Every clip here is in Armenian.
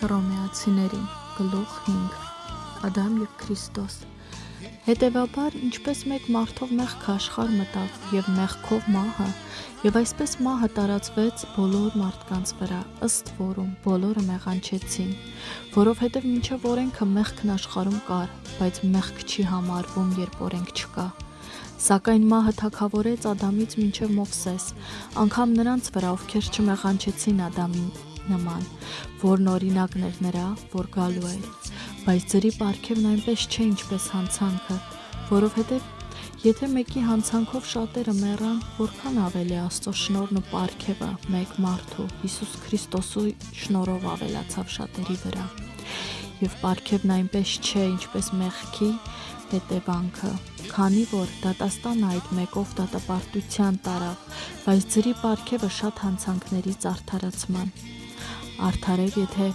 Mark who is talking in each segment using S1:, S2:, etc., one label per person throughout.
S1: Հռոմեացիներին, գլուխ 5, Ադամ և Քրիստոս։ Հետևաբար, ինչպես մեկ մարդով մեղքը աշխարհ մտավ և մեղքով մահը, և այսպես մահը տարածվեց բոլոր մարդկանց վրա, ըստ որում բոլորը մեղանչեցին, որովհետև մինչև օրենքը մեղքն աշխարհում կար, բայց մեղք չի համարվում, երբ օրենք չկա։ Սակայն մահը թագավորեց Ադամից մինչև Մովսես, անգամ նրանց վրա, ովքեր չմեղանչեցին Ադամի նման, որն օրինակն էր նրա, որ գալու էր, բայց ձրի պարգևն այնպես չէ, ինչպես հանցանքը, որովհետև եթե մեկի հանցանքով շատերը մեռան, որքան ավելի Աստծո շնորհն ու պարգևը մեկ մարդու Հիսուս Քրիստոսի շնորհով ավելացավ շատերի վրա, և պարգևն այնպես չէ, ինչպես մեղքի հետևանքը, քանի որ դատաստանը այդ մեկով դատապարտության տարավ, բայց ձրի պարգևը շատ հանցանքներից արդարացման։ Արդար էր, եթե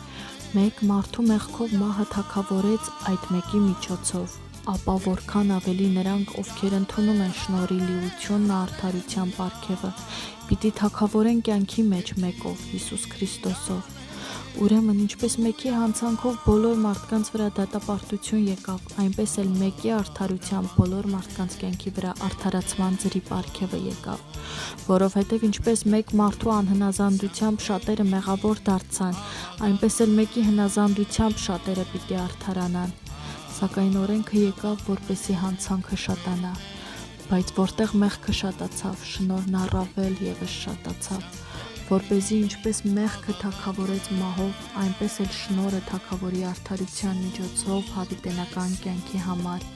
S1: մեկ մարդու մեղքով մահը թագավորեց այդ մեկի միջոցով, ապա որքան ավելի նրանք, ովքեր ընդունում են շնորհի լիությունն ու արդարության պարգևը, պիտի թագավորեն կյանքի մեջ մեկով, Հիսուս Քրիստոսով։ Ուրեմն, ինչպես մեկի հանցանքով բոլոր մարդկանց վրա դատապարտություն եկավ, այնպես էլ մեկի արդարությամբ բոլոր մարդկանց կյանքի վրա արդարացման ձրի պարգևը եկավ, որովհետև ինչպես մեկ մարդու անհնազանդությամբ շատերը մեղավոր դարձան, այնպես էլ մեկի հնազանդությամբ շատերը պիտի արդարանան։ Սակայն օրենքը եկավ, որպեսզի հանցանքը շատանա, բայց որտեղ մեղքը շատացավ, շնորհն առավել ևս շատացավ, որպեսզի ինչպես մեղքը թագավորեց մահով, այնպես էլ շնորհը թագավորի արդարության միջոցով հավիտենական կյանքի համար,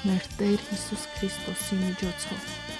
S1: մեր Տեր Հիսուս Քրիստոսի միջոցով։